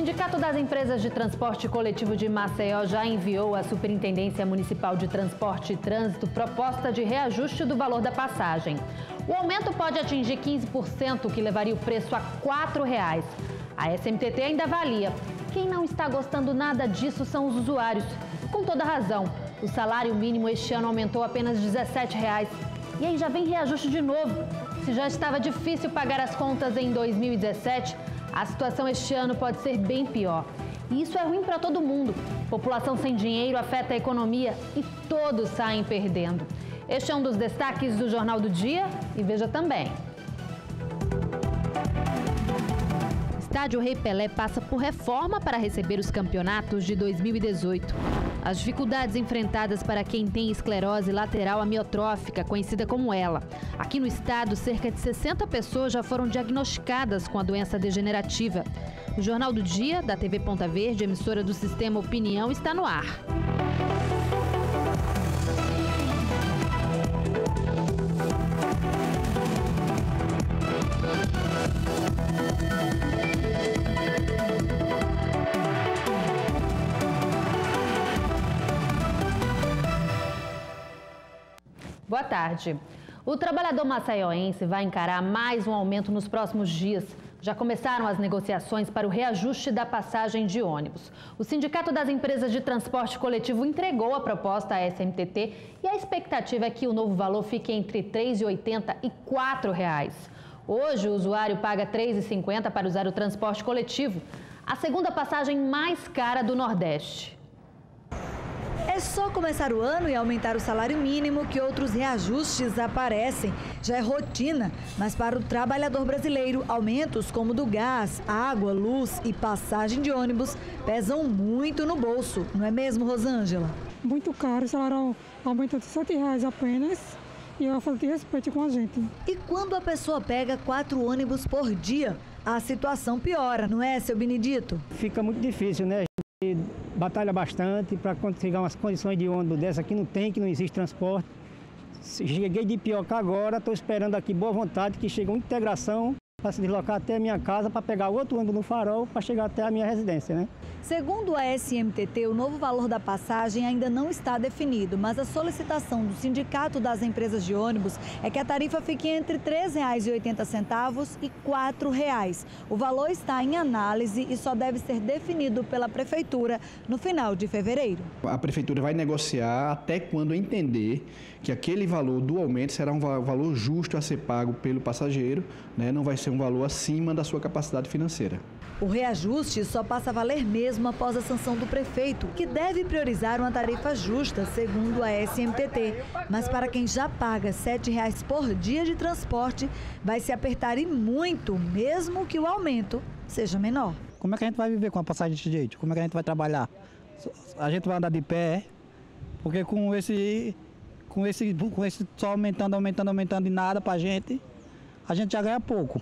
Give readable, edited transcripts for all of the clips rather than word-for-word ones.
Sindicato das Empresas de Transporte Coletivo de Maceió já enviou à Superintendência Municipal de Transporte e Trânsito proposta de reajuste do valor da passagem. O aumento pode atingir 15%, o que levaria o preço a R$ 4,00. A SMTT ainda avalia. Quem não está gostando nada disso são os usuários. Com toda razão, o salário mínimo este ano aumentou apenas R$ 17,00. E aí já vem reajuste de novo. Se já estava difícil pagar as contas em 2017, a situação este ano pode ser bem pior. E isso é ruim para todo mundo. População sem dinheiro afeta a economia e todos saem perdendo. Este é um dos destaques do Jornal do Dia e veja também. Estádio Rei Pelé passa por reforma para receber os campeonatos de 2018. As dificuldades enfrentadas para quem tem esclerose lateral amiotrófica, conhecida como ELA. Aqui no estado, cerca de 60 pessoas já foram diagnosticadas com a doença degenerativa. O Jornal do Dia, da TV Ponta Verde, emissora do Sistema Opinião, está no ar. Boa tarde. O trabalhador maceioense vai encarar mais um aumento nos próximos dias. Já começaram as negociações para o reajuste da passagem de ônibus. O Sindicato das Empresas de Transporte Coletivo entregou a proposta à SMTT e a expectativa é que o novo valor fique entre R$ 3,80 e R$ 4,00. Hoje, o usuário paga R$ 3,50 para usar o transporte coletivo, a segunda passagem mais cara do Nordeste. É só começar o ano e aumentar o salário mínimo que outros reajustes aparecem. Já é rotina, mas para o trabalhador brasileiro, aumentos como do gás, água, luz e passagem de ônibus pesam muito no bolso. Não é mesmo, Rosângela? Muito caro, o salário aumenta de R$ 7,00 apenas e é falta de respeito com a gente. E quando a pessoa pega 4 ônibus por dia, a situação piora, não é, seu Benedito? Fica muito difícil, né? E batalha bastante para chegar umas condições de ônibus dessa aqui que não existe transporte. Cheguei de Pioca agora, estou esperando aqui boa vontade que chegue uma integração para se deslocar até a minha casa para pegar outro ônibus no Farol para chegar até a minha residência, né? Segundo a SMTT, o novo valor da passagem ainda não está definido, mas a solicitação do Sindicato das Empresas de Ônibus é que a tarifa fique entre R$ 3,80 e R$ 4,00. O valor está em análise e só deve ser definido pela Prefeitura no final de fevereiro. A Prefeitura vai negociar até quando entender que aquele valor do aumento será um valor justo a ser pago pelo passageiro, né? Não vai ser um valor acima da sua capacidade financeira. O reajuste só passa a valer mesmo após a sanção do prefeito, que deve priorizar uma tarifa justa, segundo a SMTT. Mas para quem já paga R$ 7,00 por dia de transporte, vai se apertar e muito, mesmo que o aumento seja menor. Como é que a gente vai viver com a passagem desse jeito? Como é que a gente vai trabalhar? A gente vai andar de pé, porque com esse só aumentando e nada para a gente já ganha pouco.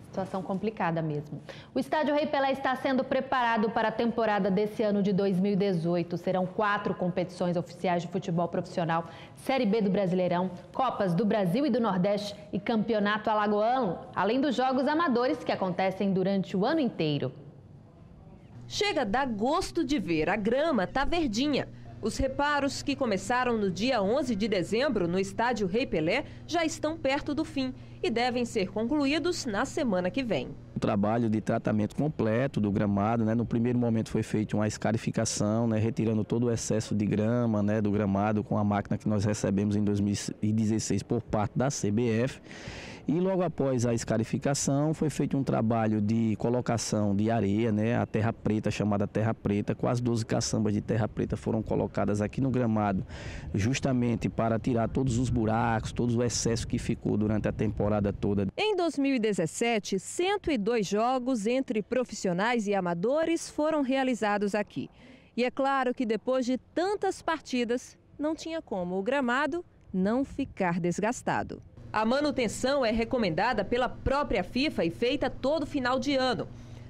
Situação complicada mesmo. O Estádio Rei Pelé está sendo preparado para a temporada desse ano de 2018. Serão 4 competições oficiais de futebol profissional, Série B do Brasileirão, Copas do Brasil e do Nordeste e Campeonato Alagoano, além dos jogos amadores que acontecem durante o ano inteiro. Chega a dar gosto de ver, a grama tá verdinha. Os reparos que começaram no dia 11 de dezembro no Estádio Rei Pelé já estão perto do fim e devem ser concluídos na semana que vem. O trabalho de tratamento completo do gramado, né? No primeiro momento foi feita uma escarificação, né? Retirando todo o excesso de grama, né? Do gramado com a máquina que nós recebemos em 2016 por parte da CBF. E logo após a escarificação foi feito um trabalho de colocação de areia, né? A terra preta, chamada terra preta, quase 12 caçambas de terra preta foram colocadas aqui no gramado, justamente para tirar todos os buracos, todo o excesso que ficou durante a temporada toda. Em 2017, 102 jogos entre profissionais e amadores foram realizados aqui. E é claro que depois de tantas partidas, não tinha como o gramado não ficar desgastado. A manutenção é recomendada pela própria FIFA e feita todo final de ano.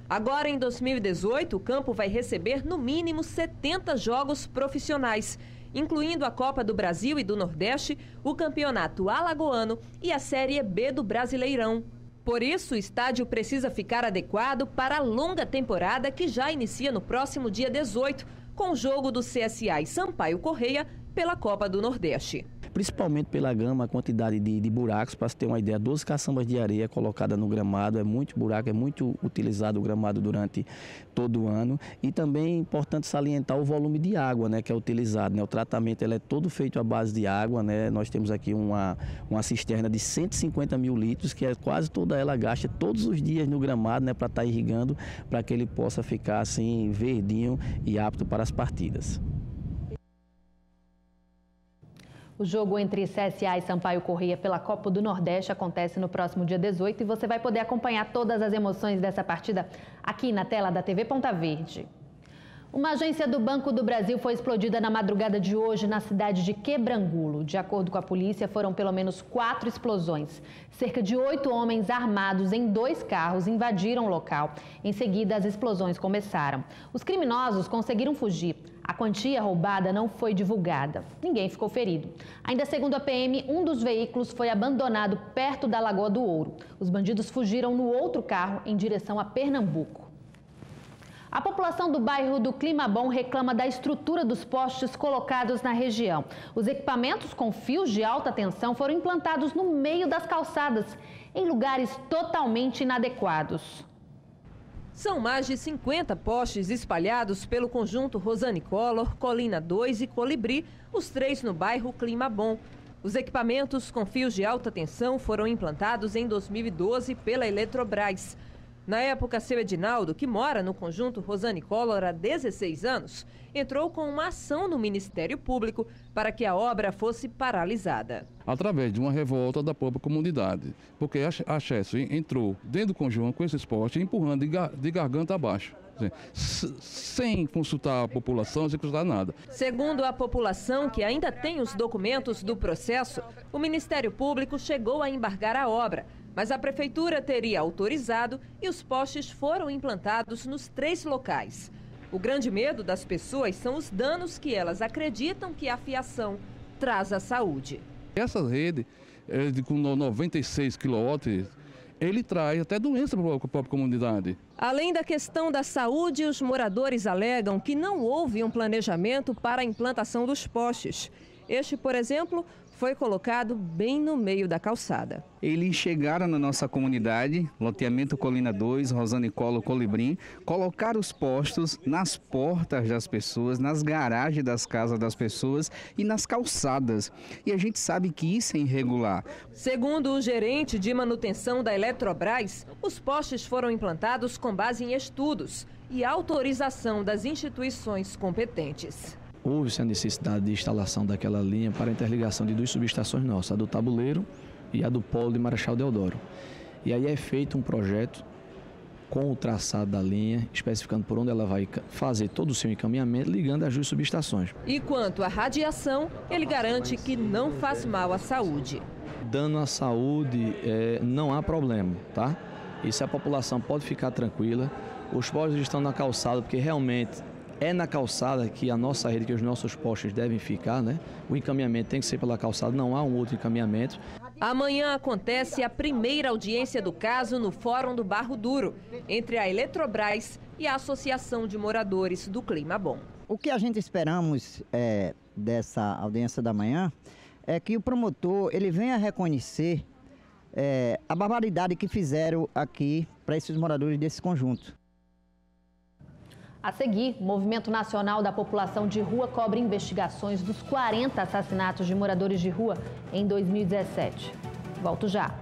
Agora, em 2018, o campo vai receber no mínimo 70 jogos profissionais, incluindo a Copa do Brasil e do Nordeste, o Campeonato Alagoano e a Série B do Brasileirão. Por isso, o estádio precisa ficar adequado para a longa temporada que já inicia no próximo dia 18, com o jogo do CSA e Sampaio Corrêa pela Copa do Nordeste. Principalmente pela gama, a quantidade de buracos, para se ter uma ideia, 12 caçambas de areia colocadas no gramado, é muito buraco, é muito utilizado o gramado durante todo o ano. E também é importante salientar o volume de água, né, que é utilizado, né? O tratamento ele é todo feito à base de água, né? Nós temos aqui uma cisterna de 150 mil litros, que é quase toda ela gasta todos os dias no gramado, né, para estar irrigando, para que ele possa ficar assim verdinho e apto para as partidas. O jogo entre CSA e Sampaio Corrêa pela Copa do Nordeste acontece no próximo dia 18 e você vai poder acompanhar todas as emoções dessa partida aqui na tela da TV Ponta Verde. Uma agência do Banco do Brasil foi explodida na madrugada de hoje na cidade de Quebrangulo. De acordo com a polícia, foram pelo menos 4 explosões. Cerca de 8 homens armados em 2 carros invadiram o local. Em seguida, as explosões começaram. Os criminosos conseguiram fugir. A quantia roubada não foi divulgada. Ninguém ficou ferido. Ainda segundo a PM, um dos veículos foi abandonado perto da Lagoa do Ouro. Os bandidos fugiram no outro carro em direção a Pernambuco. A população do bairro do Clima Bom reclama da estrutura dos postes colocados na região. Os equipamentos com fios de alta tensão foram implantados no meio das calçadas, em lugares totalmente inadequados. São mais de 50 postes espalhados pelo conjunto Rosane Collor, Colina 2 e Colibri, os 3 no bairro Clima Bom. Os equipamentos com fios de alta tensão foram implantados em 2012 pela Eletrobras. Na época, seu Edinaldo, que mora no conjunto Rosane Collor há 16 anos, entrou com uma ação no Ministério Público para que a obra fosse paralisada. Através de uma revolta da própria comunidade, porque a Chesf entrou dentro do conjunto com esse esporte, empurrando de garganta abaixo, sem consultar a população, sem consultar nada. Segundo a população, que ainda tem os documentos do processo, o Ministério Público chegou a embargar a obra, mas a Prefeitura teria autorizado e os postes foram implantados nos 3 locais. O grande medo das pessoas são os danos que elas acreditam que a fiação traz à saúde. Essa rede, com 96 kW, ele traz até doença para a própria comunidade. Além da questão da saúde, os moradores alegam que não houve um planejamento para a implantação dos postes. Este, por exemplo, foi colocado bem no meio da calçada. Eles chegaram na nossa comunidade, loteamento Colina 2, Rosane Collor, Colibrim, colocaram os postos nas portas das pessoas, nas garagens das casas das pessoas e nas calçadas. E a gente sabe que isso é irregular. Segundo o gerente de manutenção da Eletrobras, os postes foram implantados com base em estudos e autorização das instituições competentes. Houve-se a necessidade de instalação daquela linha para a interligação de 2 subestações nossas, a do Tabuleiro e a do Polo de Marechal Deodoro. E aí é feito um projeto com o traçado da linha, especificando por onde ela vai fazer todo o seu encaminhamento, ligando as 2 subestações. E quanto à radiação, ele garante que não faz mal à saúde. Dano à saúde, não há problema, tá? Isso a população pode ficar tranquila. Os postos estão na calçada porque realmente é na calçada que a nossa rede, que os nossos postes devem ficar, né? O encaminhamento tem que ser pela calçada, não há um outro encaminhamento. Amanhã acontece a primeira audiência do caso no Fórum do Barro Duro, entre a Eletrobras e a Associação de Moradores do Clima Bom. O que a gente esperamos dessa audiência da manhã é que o promotor ele venha reconhecer a barbaridade que fizeram aqui para esses moradores desse conjunto. A seguir, o Movimento Nacional da População de Rua cobre investigações dos 40 assassinatos de moradores de rua em 2017. Volto já.